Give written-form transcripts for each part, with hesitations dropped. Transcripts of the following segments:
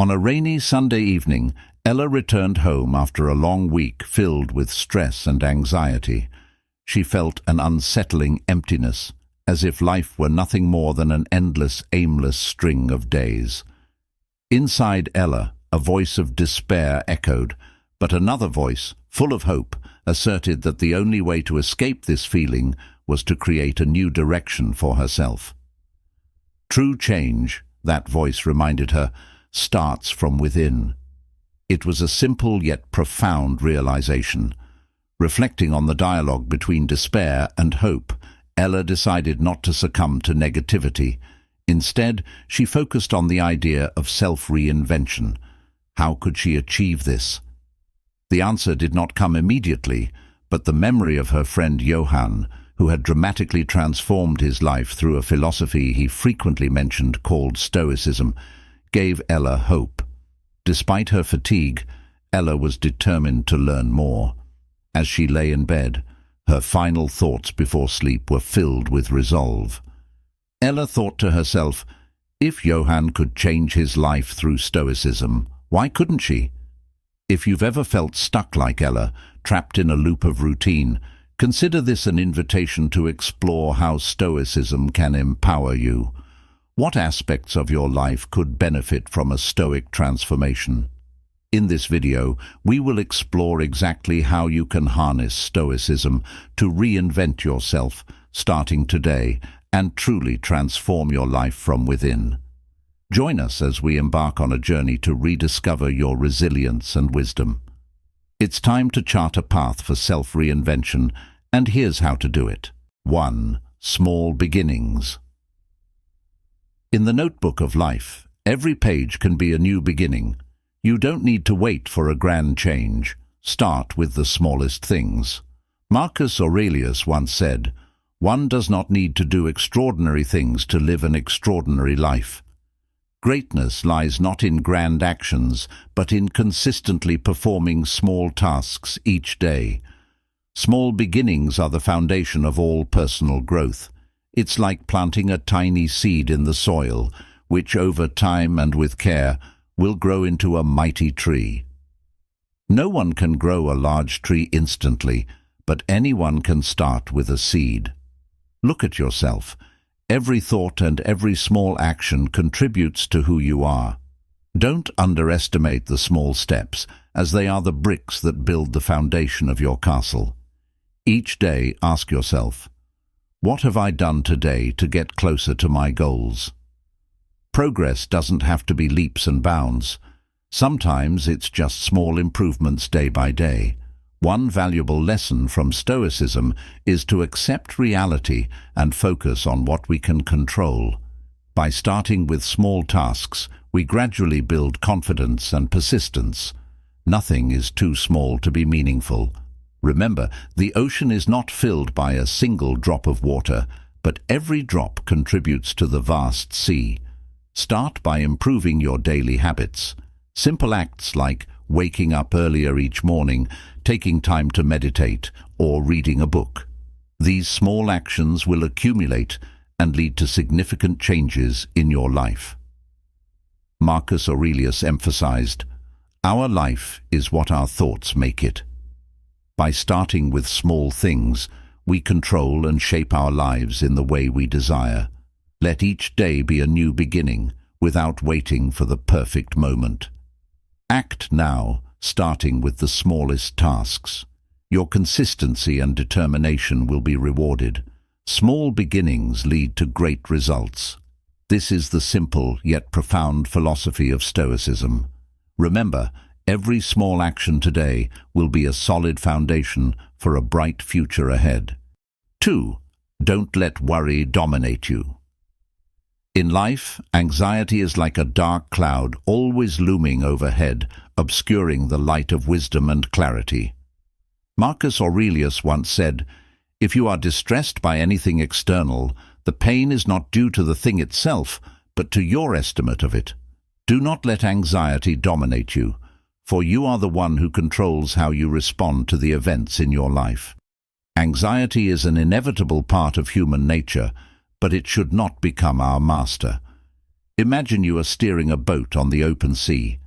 On a rainy Sunday evening, Ella returned home after a long week filled with stress and anxiety. She felt an unsettling emptiness, as if life were nothing more than an endless, aimless string of days. Inside Ella, a voice of despair echoed, but another voice, full of hope, asserted that the only way to escape this feeling was to create a new direction for herself. True change, that voice reminded her, starts from within. It was a simple yet profound realization. Reflecting on the dialogue between despair and hope, Ella decided not to succumb to negativity. Instead, she focused on the idea of self-reinvention. How could she achieve this? The answer did not come immediately, but the memory of her friend Johann, who had dramatically transformed his life through a philosophy he frequently mentioned called Stoicism, gave Ella hope. Despite her fatigue, Ella was determined to learn more. As she lay in bed, her final thoughts before sleep were filled with resolve. Ella thought to herself, if Johann could change his life through Stoicism, why couldn't she? If you've ever felt stuck like Ella, trapped in a loop of routine, consider this an invitation to explore how Stoicism can empower you. What aspects of your life could benefit from a Stoic transformation? In this video, we will explore exactly how you can harness Stoicism to reinvent yourself, starting today, and truly transform your life from within. Join us as we embark on a journey to rediscover your resilience and wisdom. It's time to chart a path for self-reinvention, and here's how to do it. 1. Small beginnings. In the notebook of life, every page can be a new beginning. You don't need to wait for a grand change. Start with the smallest things. Marcus Aurelius once said, "One does not need to do extraordinary things to live an extraordinary life." Greatness lies not in grand actions, but in consistently performing small tasks each day. Small beginnings are the foundation of all personal growth. It's like planting a tiny seed in the soil, which over time and with care will grow into a mighty tree. No one can grow a large tree instantly, but anyone can start with a seed. Look at yourself. Every thought and every small action contributes to who you are. Don't underestimate the small steps, as they are the bricks that build the foundation of your castle. Each day, ask yourself, what have I done today to get closer to my goals? Progress doesn't have to be leaps and bounds. Sometimes it's just small improvements day by day. One valuable lesson from Stoicism is to accept reality and focus on what we can control. By starting with small tasks, we gradually build confidence and persistence. Nothing is too small to be meaningful. Remember, the ocean is not filled by a single drop of water, but every drop contributes to the vast sea. Start by improving your daily habits. Simple acts like waking up earlier each morning, taking time to meditate, or reading a book. These small actions will accumulate and lead to significant changes in your life. Marcus Aurelius emphasized, "Our life is what our thoughts make it." By starting with small things, we control and shape our lives in the way we desire. Let each day be a new beginning, without waiting for the perfect moment. Act now, starting with the smallest tasks. Your consistency and determination will be rewarded. Small beginnings lead to great results. This is the simple yet profound philosophy of Stoicism. Remember, every small action today will be a solid foundation for a bright future ahead. 2. Don't let worry dominate you. In life, anxiety is like a dark cloud always looming overhead, obscuring the light of wisdom and clarity. Marcus Aurelius once said, "If you are distressed by anything external, the pain is not due to the thing itself, but to your estimate of it. Do not let anxiety dominate you, for you are the one who controls how you respond to the events in your life." Anxiety is an inevitable part of human nature, but it should not become our master. Imagine you are steering a boat on the open sea.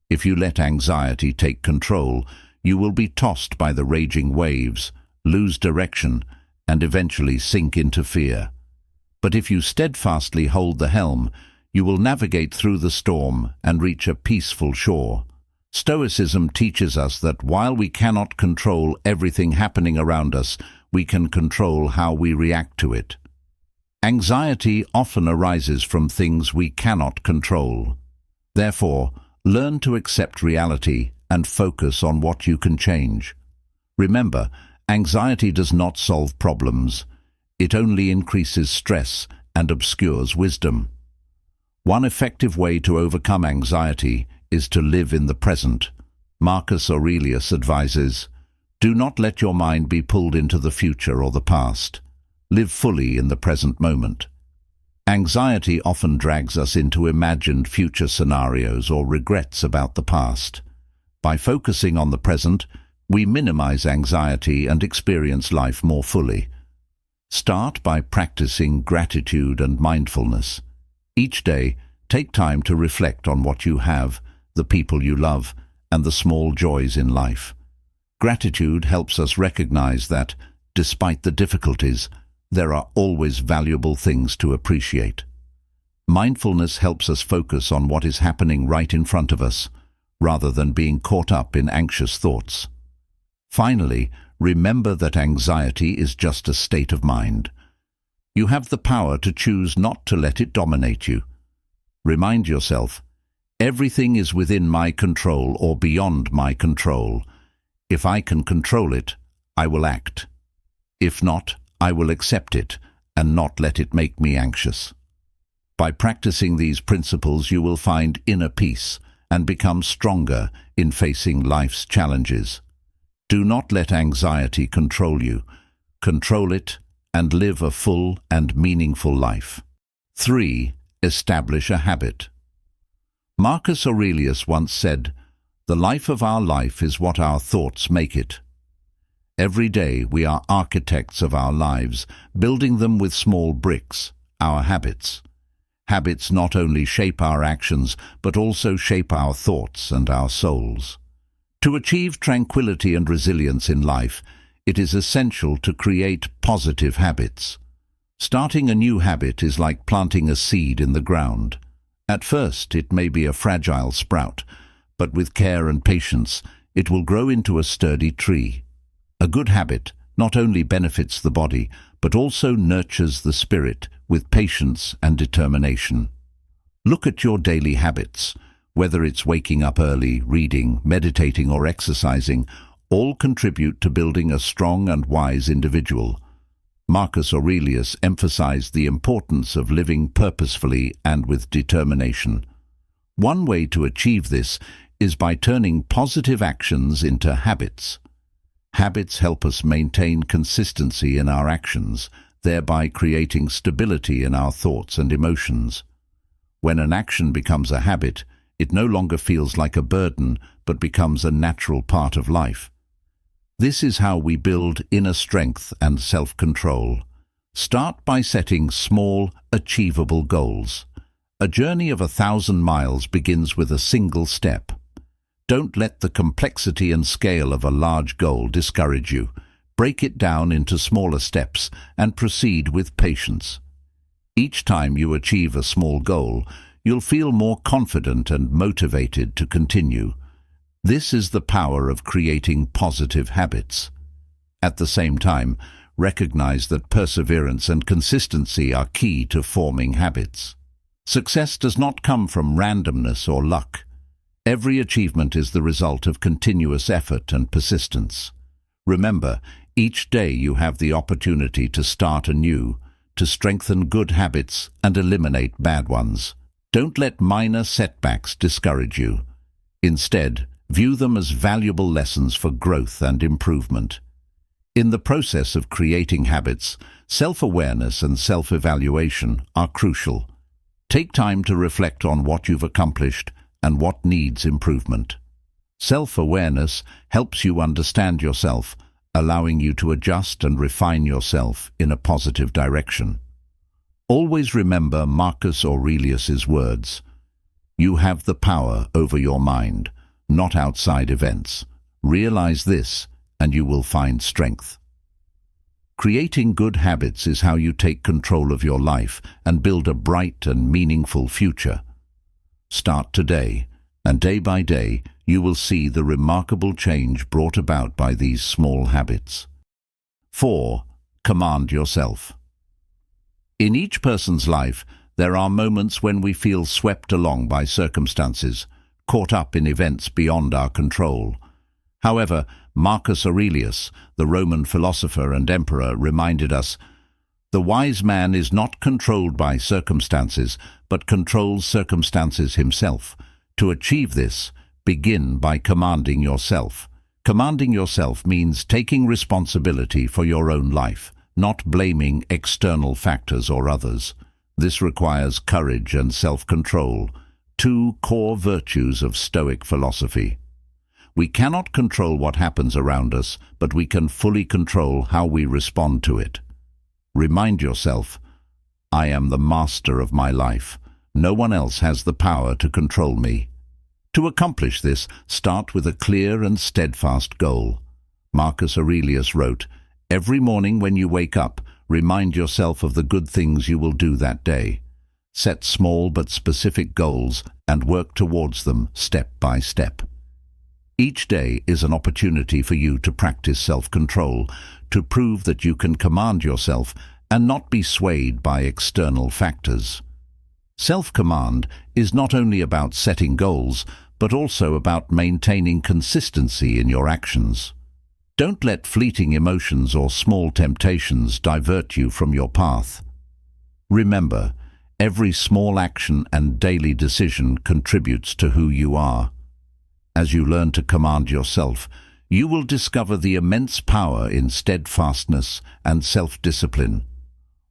If you let anxiety take control, you will be tossed by the raging waves, lose direction, and eventually sink into fear. But if you steadfastly hold the helm, you will navigate through the storm and reach a peaceful shore. Stoicism teaches us that while we cannot control everything happening around us, we can control how we react to it. Anxiety often arises from things we cannot control. Therefore, learn to accept reality and focus on what you can change. Remember, anxiety does not solve problems. It only increases stress and obscures wisdom. One effective way to overcome anxiety is to live in the present. Marcus Aurelius advises, "Do not let your mind be pulled into the future or the past. Live fully in the present moment." Anxiety often drags us into imagined future scenarios or regrets about the past. By focusing on the present, we minimize anxiety and experience life more fully. Start by practicing gratitude and mindfulness. Each day, take time to reflect on what you have, the people you love, and the small joys in life. Gratitude helps us recognize that, despite the difficulties, there are always valuable things to appreciate. Mindfulness helps us focus on what is happening right in front of us, rather than being caught up in anxious thoughts. Finally, remember that anxiety is just a state of mind. You have the power to choose not to let it dominate you. Remind yourself, everything is within my control or beyond my control. If I can control it, I will act. If not, I will accept it and not let it make me anxious. By practicing these principles, you will find inner peace and become stronger in facing life's challenges. Do not let anxiety control you. Control it and live a full and meaningful life. 3. Establish a habit. Marcus Aurelius once said, "The life of our life is what our thoughts make it." Every day we are architects of our lives, building them with small bricks, our habits. Habits not only shape our actions, but also shape our thoughts and our souls. To achieve tranquility and resilience in life, it is essential to create positive habits. Starting a new habit is like planting a seed in the ground. At first, it may be a fragile sprout, but with care and patience, it will grow into a sturdy tree. A good habit not only benefits the body, but also nurtures the spirit with patience and determination. Look at your daily habits. Whether it's waking up early, reading, meditating, or exercising, all contribute to building a strong and wise individual. Marcus Aurelius emphasized the importance of living purposefully and with determination. One way to achieve this is by turning positive actions into habits. Habits help us maintain consistency in our actions, thereby creating stability in our thoughts and emotions. When an action becomes a habit, it no longer feels like a burden, but becomes a natural part of life. This is how we build inner strength and self-control. Start by setting small, achievable goals. A journey of 1,000 miles begins with a single step. Don't let the complexity and scale of a large goal discourage you. Break it down into smaller steps and proceed with patience. Each time you achieve a small goal, you'll feel more confident and motivated to continue. This is the power of creating positive habits. At the same time, recognize that perseverance and consistency are key to forming habits. Success does not come from randomness or luck. Every achievement is the result of continuous effort and persistence. Remember, each day you have the opportunity to start anew, to strengthen good habits and eliminate bad ones. Don't let minor setbacks discourage you. Instead, view them as valuable lessons for growth and improvement. In the process of creating habits, self-awareness and self-evaluation are crucial. Take time to reflect on what you've accomplished and what needs improvement. Self-awareness helps you understand yourself, allowing you to adjust and refine yourself in a positive direction. Always remember Marcus Aurelius's words. You have the power over your mind, not outside events. Realize this, and you will find strength. Creating good habits is how you take control of your life and build a bright and meaningful future. Start today, and day by day, you will see the remarkable change brought about by these small habits. 4. Command yourself. In each person's life, there are moments when we feel swept along by circumstances, caught up in events beyond our control. However, Marcus Aurelius, the Roman philosopher and emperor, reminded us, "The wise man is not controlled by circumstances, but controls circumstances himself. To achieve this, begin by commanding yourself." Commanding yourself means taking responsibility for your own life, not blaming external factors or others. This requires courage and self-control, two core virtues of Stoic philosophy. We cannot control what happens around us, but we can fully control how we respond to it. Remind yourself, I am the master of my life. No one else has the power to control me. To accomplish this, start with a clear and steadfast goal. Marcus Aurelius wrote, "Every morning when you wake up, remind yourself of the good things you will do that day. Set small but specific goals and work towards them step by step." Each day is an opportunity for you to practice self-control, to prove that you can command yourself and not be swayed by external factors. Self-command is not only about setting goals, but also about maintaining consistency in your actions. Don't let fleeting emotions or small temptations divert you from your path. Remember, every small action and daily decision contributes to who you are. As you learn to command yourself, you will discover the immense power in steadfastness and self-discipline.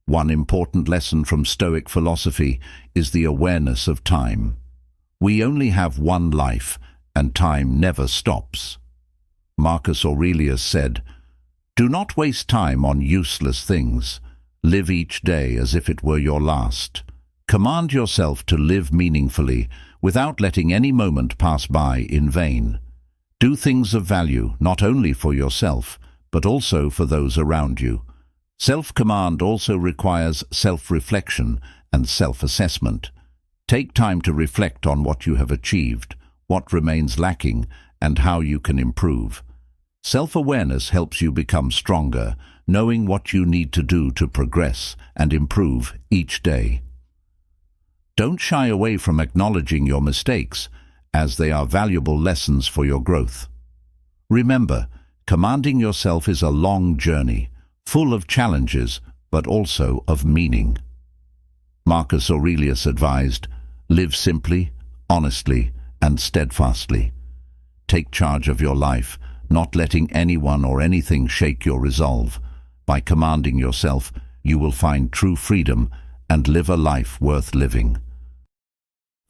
One important lesson from Stoic philosophy is the awareness of time. We only have one life, and time never stops. Marcus Aurelius said, "Do not waste time on useless things. Live each day as if it were your last. Command yourself to live meaningfully, without letting any moment pass by in vain. Do things of value not only for yourself, but also for those around you." Self-command also requires self-reflection and self-assessment. Take time to reflect on what you have achieved, what remains lacking, and how you can improve. Self-awareness helps you become stronger, knowing what you need to do to progress and improve each day. Don't shy away from acknowledging your mistakes, as they are valuable lessons for your growth. Remember, commanding yourself is a long journey, full of challenges, but also of meaning. Marcus Aurelius advised, "Live simply, honestly, and steadfastly." Take charge of your life, not letting anyone or anything shake your resolve. By commanding yourself, you will find true freedom and live a life worth living.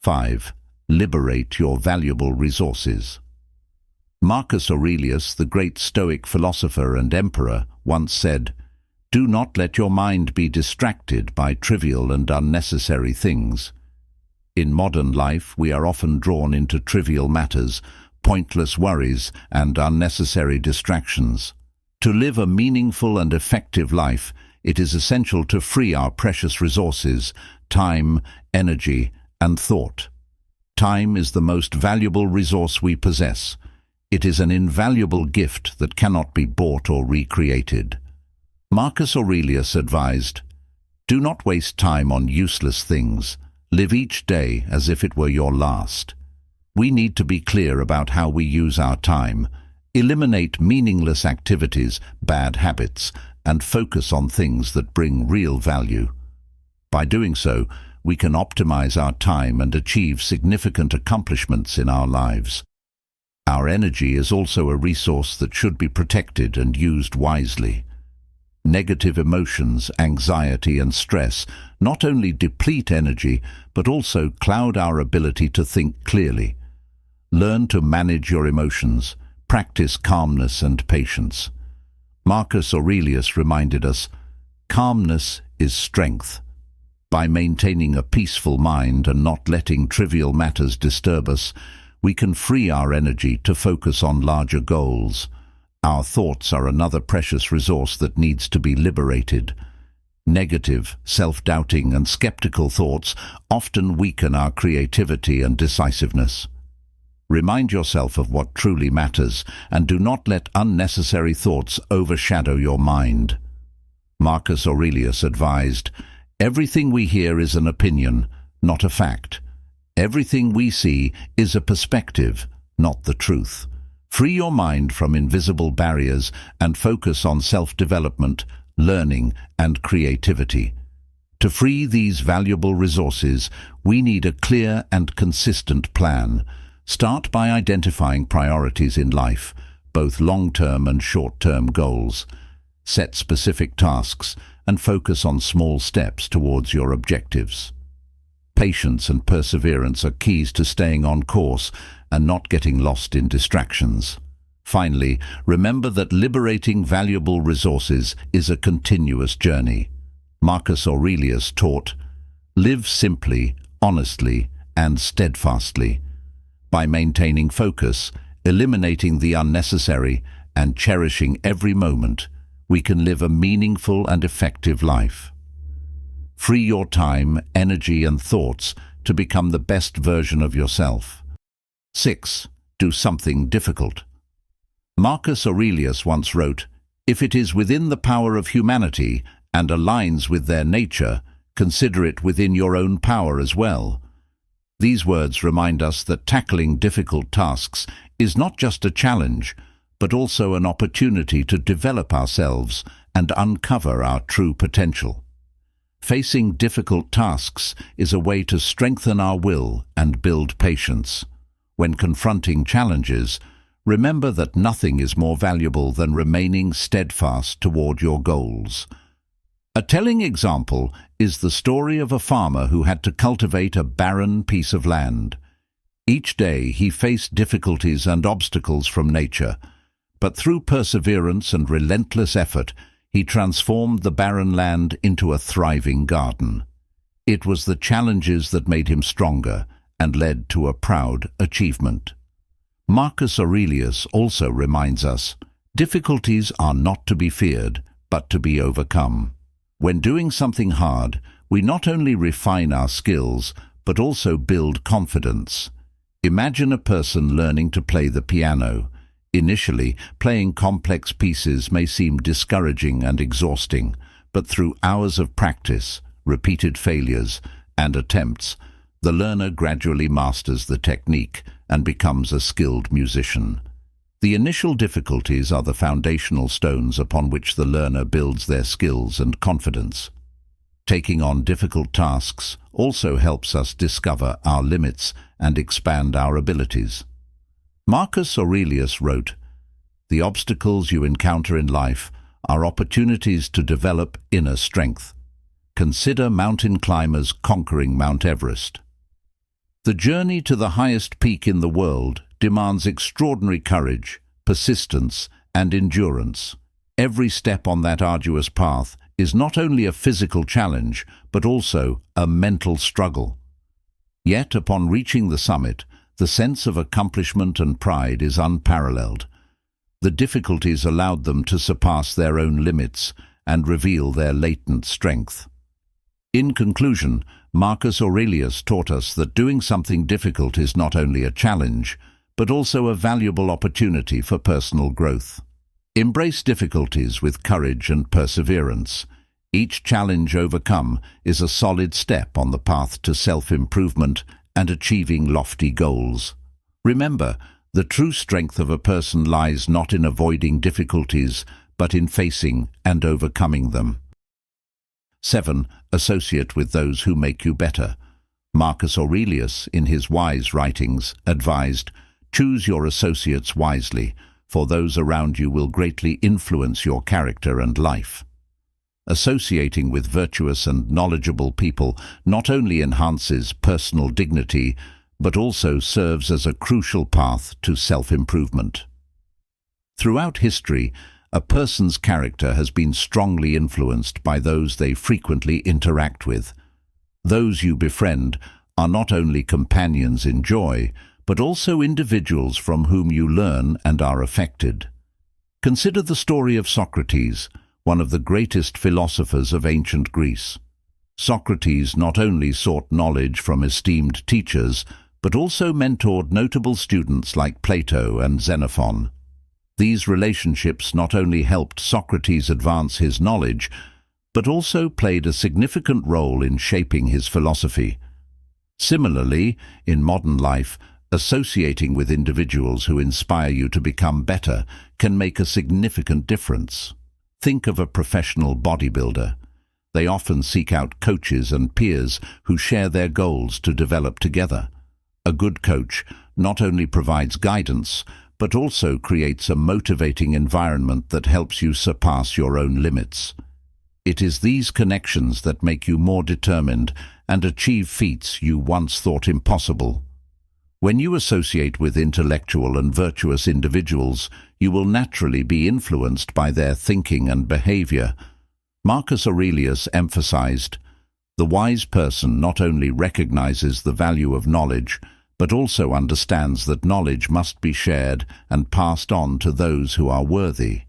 5. Liberate your valuable resources. Marcus Aurelius, the great Stoic philosopher and emperor, once said, "Do not let your mind be distracted by trivial and unnecessary things." In modern life, we are often drawn into trivial matters, pointless worries, and unnecessary distractions. To live a meaningful and effective life, it is essential to free our precious resources, time, energy, and thought. Time is the most valuable resource we possess. It is an invaluable gift that cannot be bought or recreated. Marcus Aurelius advised, "Do not waste time on useless things. Live each day as if it were your last." We need to be clear about how we use our time, eliminate meaningless activities, bad habits, and focus on things that bring real value. By doing so, we can optimize our time and achieve significant accomplishments in our lives. Our energy is also a resource that should be protected and used wisely. Negative emotions, anxiety, and stress not only deplete energy, but also cloud our ability to think clearly. Learn to manage your emotions, practice calmness and patience. Marcus Aurelius reminded us, "Calmness is strength." By maintaining a peaceful mind and not letting trivial matters disturb us, we can free our energy to focus on larger goals. Our thoughts are another precious resource that needs to be liberated. Negative, self-doubting and skeptical thoughts often weaken our creativity and decisiveness. Remind yourself of what truly matters and do not let unnecessary thoughts overshadow your mind. Marcus Aurelius advised, "Everything we hear is an opinion, not a fact. Everything we see is a perspective, not the truth." Free your mind from invisible barriers and focus on self-development, learning, and creativity. To free these valuable resources, we need a clear and consistent plan. Start by identifying priorities in life, both long-term and short-term goals. Set specific tasks and focus on small steps towards your objectives. Patience and perseverance are keys to staying on course and not getting lost in distractions. Finally, remember that liberating valuable resources is a continuous journey. Marcus Aurelius taught, "Live simply, honestly, and steadfastly." By maintaining focus, eliminating the unnecessary, and cherishing every moment, we can live a meaningful and effective life. Free your time, energy, and thoughts to become the best version of yourself. 6. Do something difficult. Marcus Aurelius once wrote, "If it is within the power of humanity and aligns with their nature, consider it within your own power as well." These words remind us that tackling difficult tasks is not just a challenge, but also an opportunity to develop ourselves and uncover our true potential. Facing difficult tasks is a way to strengthen our will and build patience. When confronting challenges, remember that nothing is more valuable than remaining steadfast toward your goals. A telling example is the story of a farmer who had to cultivate a barren piece of land. Each day he faced difficulties and obstacles from nature, but through perseverance and relentless effort, he transformed the barren land into a thriving garden. It was the challenges that made him stronger and led to a proud achievement. Marcus Aurelius also reminds us, difficulties are not to be feared, but to be overcome. When doing something hard, we not only refine our skills, but also build confidence. Imagine a person learning to play the piano. Initially, playing complex pieces may seem discouraging and exhausting, but through hours of practice, repeated failures, and attempts, the learner gradually masters the technique and becomes a skilled musician. The initial difficulties are the foundational stones upon which the learner builds their skills and confidence. Taking on difficult tasks also helps us discover our limits and expand our abilities. Marcus Aurelius wrote, "The obstacles you encounter in life are opportunities to develop inner strength. Consider mountain climbers conquering Mount Everest." The journey to the highest peak in the world demands extraordinary courage, persistence, and endurance. Every step on that arduous path is not only a physical challenge, but also a mental struggle. Yet, upon reaching the summit, the sense of accomplishment and pride is unparalleled. The difficulties allowed them to surpass their own limits and reveal their latent strength. In conclusion, Marcus Aurelius taught us that doing something difficult is not only a challenge, but also a valuable opportunity for personal growth. Embrace difficulties with courage and perseverance. Each challenge overcome is a solid step on the path to self-improvement and achieving lofty goals. Remember, the true strength of a person lies not in avoiding difficulties, but in facing and overcoming them. 7. Associate with those who make you better. Marcus Aurelius, in his wise writings, advised, "Choose your associates wisely, for those around you will greatly influence your character and life." Associating with virtuous and knowledgeable people not only enhances personal dignity, but also serves as a crucial path to self-improvement. Throughout history, a person's character has been strongly influenced by those they frequently interact with. Those you befriend are not only companions in joy, but also individuals from whom you learn and are affected. Consider the story of Socrates, one of the greatest philosophers of ancient Greece. Socrates not only sought knowledge from esteemed teachers, but also mentored notable students like Plato and Xenophon. These relationships not only helped Socrates advance his knowledge, but also played a significant role in shaping his philosophy. Similarly, in modern life, associating with individuals who inspire you to become better can make a significant difference. Think of a professional bodybuilder. They often seek out coaches and peers who share their goals to develop together. A good coach not only provides guidance, but also creates a motivating environment that helps you surpass your own limits. It is these connections that make you more determined and achieve feats you once thought impossible. When you associate with intellectual and virtuous individuals, you will naturally be influenced by their thinking and behavior. Marcus Aurelius emphasized, "The wise person not only recognizes the value of knowledge, but also understands that knowledge must be shared and passed on to those who are worthy."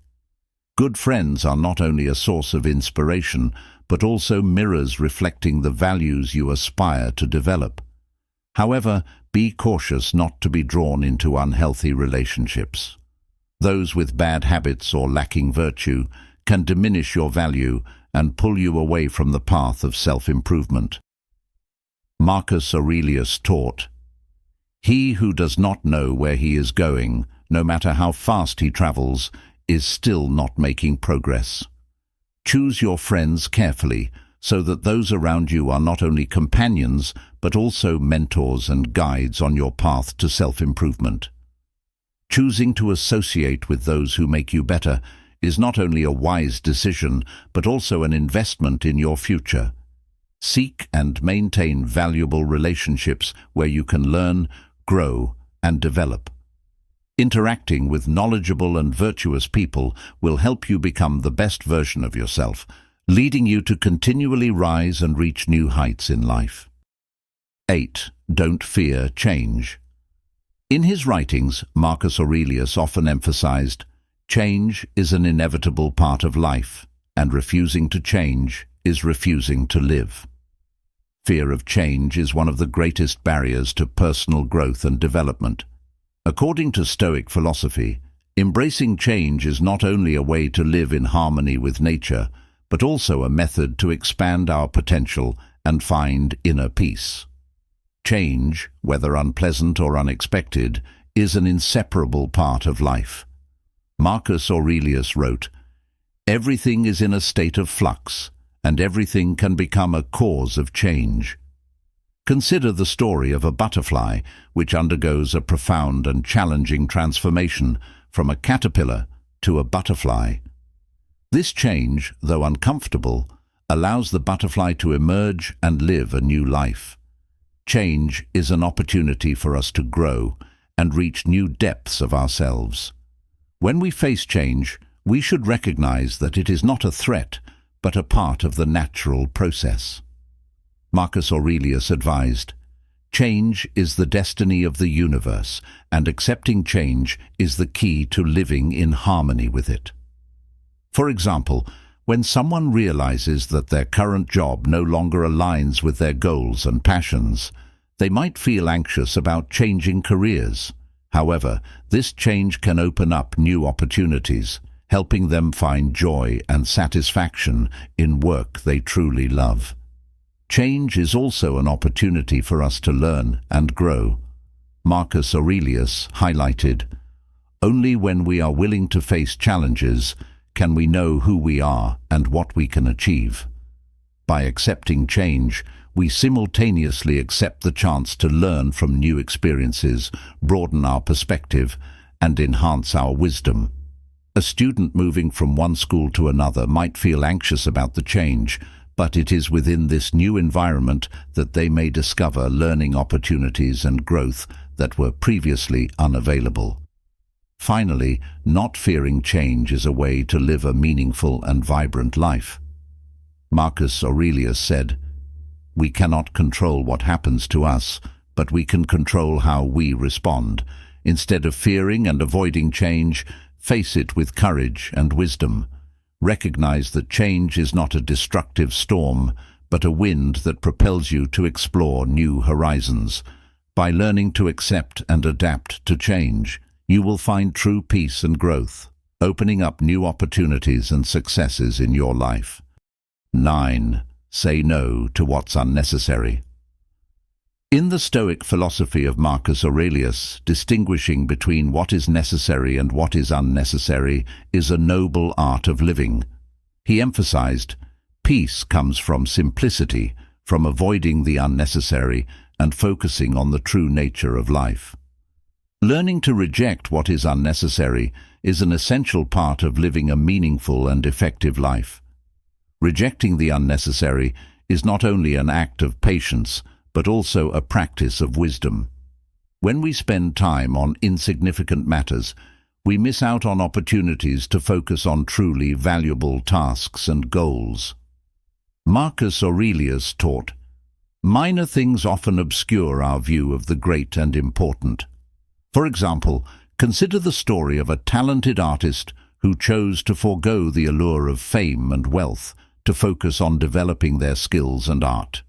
Good friends are not only a source of inspiration, but also mirrors reflecting the values you aspire to develop. However, be cautious not to be drawn into unhealthy relationships. Those with bad habits or lacking virtue can diminish your value and pull you away from the path of self-improvement. Marcus Aurelius taught, "He who does not know where he is going, no matter how fast he travels, is still not making progress." Choose your friends carefully so that those around you are not only companions, but also mentors and guides on your path to self-improvement. Choosing to associate with those who make you better is not only a wise decision, but also an investment in your future. Seek and maintain valuable relationships where you can learn, grow, and develop. Interacting with knowledgeable and virtuous people will help you become the best version of yourself, leading you to continually rise and reach new heights in life. 8. Don't fear change. In his writings, Marcus Aurelius often emphasized, "Change is an inevitable part of life, and refusing to change is refusing to live." Fear of change is one of the greatest barriers to personal growth and development. According to Stoic philosophy, embracing change is not only a way to live in harmony with nature, but also a method to expand our potential and find inner peace. Change, whether unpleasant or unexpected, is an inseparable part of life. Marcus Aurelius wrote, "Everything is in a state of flux, and everything can become a cause of change." Consider the story of a butterfly which undergoes a profound and challenging transformation from a caterpillar to a butterfly. This change, though uncomfortable, allows the butterfly to emerge and live a new life. Change is an opportunity for us to grow and reach new depths of ourselves. When we face change, we should recognize that it is not a threat, but a part of the natural process. Marcus Aurelius advised, "Change is the destiny of the universe, and accepting change is the key to living in harmony with it." For example, when someone realizes that their current job no longer aligns with their goals and passions, they might feel anxious about changing careers. However, this change can open up new opportunities, helping them find joy and satisfaction in work they truly love. Change is also an opportunity for us to learn and grow. Marcus Aurelius highlighted, "Only when we are willing to face challenges can we know who we are and what we can achieve." By accepting change, we simultaneously accept the chance to learn from new experiences, broaden our perspective, and enhance our wisdom. A student moving from one school to another might feel anxious about the change, but it is within this new environment that they may discover learning opportunities and growth that were previously unavailable. Finally, not fearing change is a way to live a meaningful and vibrant life. Marcus Aurelius said, We cannot control what happens to us, but we can control how we respond. Instead of fearing and avoiding change, face it with courage and wisdom. Recognize that change is not a destructive storm, but a wind that propels you to explore new horizons. By learning to accept and adapt to change, you will find true peace and growth, opening up new opportunities and successes in your life. 9. Say no to what's unnecessary. In the Stoic philosophy of Marcus Aurelius, distinguishing between what is necessary and what is unnecessary is a noble art of living. He emphasized, peace comes from simplicity, from avoiding the unnecessary and focusing on the true nature of life. Learning to reject what is unnecessary is an essential part of living a meaningful and effective life. Rejecting the unnecessary is not only an act of patience, but also a practice of wisdom. When we spend time on insignificant matters, we miss out on opportunities to focus on truly valuable tasks and goals. Marcus Aurelius taught, minor things often obscure our view of the great and important. For example, consider the story of a talented artist who chose to forego the allure of fame and wealth to focus on developing their skills and art.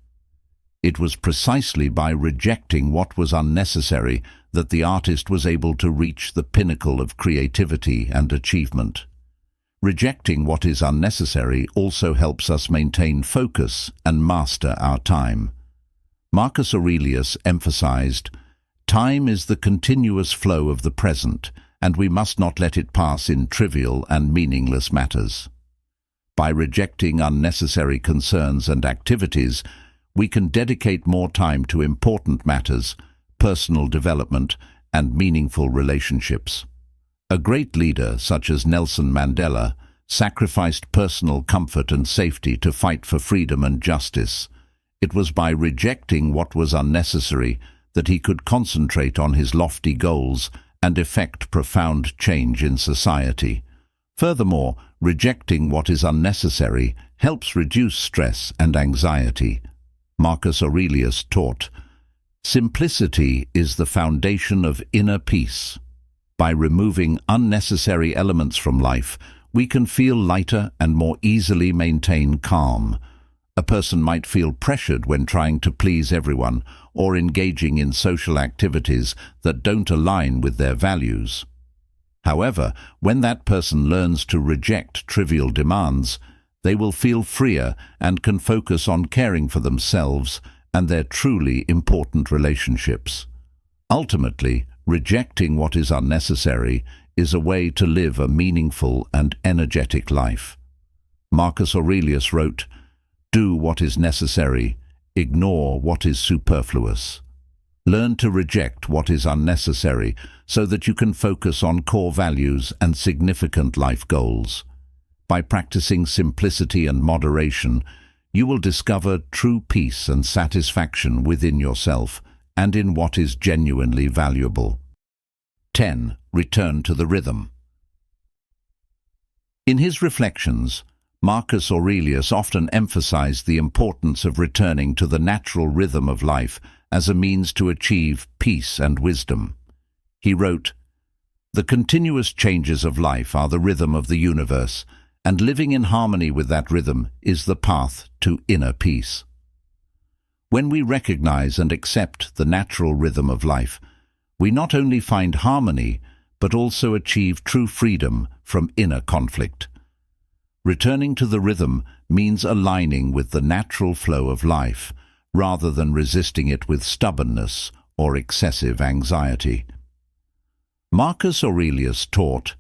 It was precisely by rejecting what was unnecessary that the artist was able to reach the pinnacle of creativity and achievement. Rejecting what is unnecessary also helps us maintain focus and master our time. Marcus Aurelius emphasized, time is the continuous flow of the present, and we must not let it pass in trivial and meaningless matters. By rejecting unnecessary concerns and activities, we can dedicate more time to important matters, personal development, and meaningful relationships. A great leader, such as Nelson Mandela, sacrificed personal comfort and safety to fight for freedom and justice. It was by rejecting what was unnecessary that he could concentrate on his lofty goals and effect profound change in society. Furthermore, rejecting what is unnecessary helps reduce stress and anxiety. Marcus Aurelius taught, simplicity is the foundation of inner peace. By removing unnecessary elements from life, we can feel lighter and more easily maintain calm. A person might feel pressured when trying to please everyone or engaging in social activities that don't align with their values. However, when that person learns to reject trivial demands, they will feel freer and can focus on caring for themselves and their truly important relationships. Ultimately, rejecting what is unnecessary is a way to live a meaningful and energetic life. Marcus Aurelius wrote, do what is necessary, ignore what is superfluous. Learn to reject what is unnecessary so that you can focus on core values and significant life goals. By practicing simplicity and moderation, you will discover true peace and satisfaction within yourself and in what is genuinely valuable. 10. Return to the rhythm. In his reflections, Marcus Aurelius often emphasized the importance of returning to the natural rhythm of life as a means to achieve peace and wisdom. He wrote, the continuous changes of life are the rhythm of the universe, and living in harmony with that rhythm is the path to inner peace. When we recognize and accept the natural rhythm of life, we not only find harmony, but also achieve true freedom from inner conflict. Returning to the rhythm means aligning with the natural flow of life, rather than resisting it with stubbornness or excessive anxiety. Marcus Aurelius taught,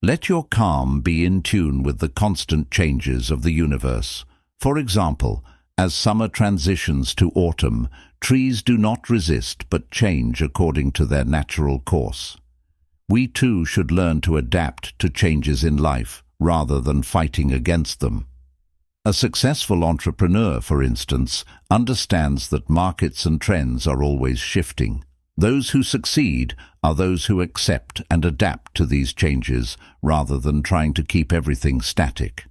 let your calm be in tune with the constant changes of the universe. For example, as summer transitions to autumn, trees do not resist but change according to their natural course. We too should learn to adapt to changes in life rather than fighting against them. A successful entrepreneur, for instance, understands that markets and trends are always shifting. Those who succeed are those who accept and adapt to these changes rather than trying to keep everything static.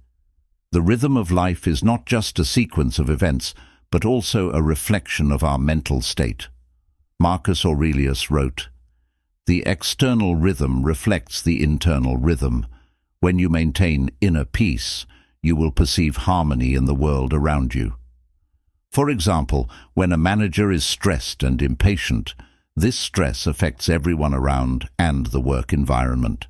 The rhythm of life is not just a sequence of events, but also a reflection of our mental state. Marcus Aurelius wrote, "The external rhythm reflects the internal rhythm. When you maintain inner peace, you will perceive harmony in the world around you." For example, when a manager is stressed and impatient, this stress affects everyone around and the work environment.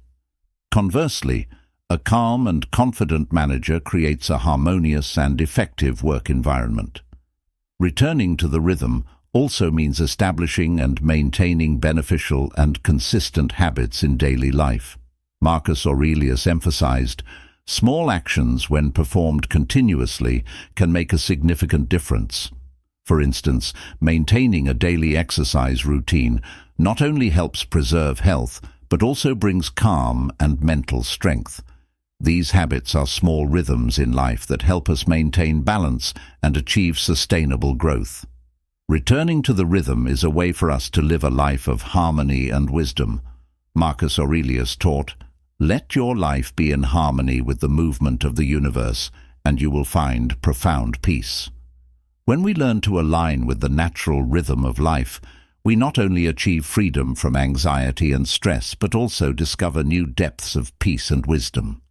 Conversely, a calm and confident manager creates a harmonious and effective work environment. Returning to the rhythm also means establishing and maintaining beneficial and consistent habits in daily life. Marcus Aurelius emphasized, "Small actions, when performed continuously, can make a significant difference." For instance, maintaining a daily exercise routine not only helps preserve health, but also brings calm and mental strength. These habits are small rhythms in life that help us maintain balance and achieve sustainable growth. Returning to the rhythm is a way for us to live a life of harmony and wisdom. Marcus Aurelius taught, "Let your life be in harmony with the movement of the universe, and you will find profound peace." When we learn to align with the natural rhythm of life, we not only achieve freedom from anxiety and stress, but also discover new depths of peace and wisdom.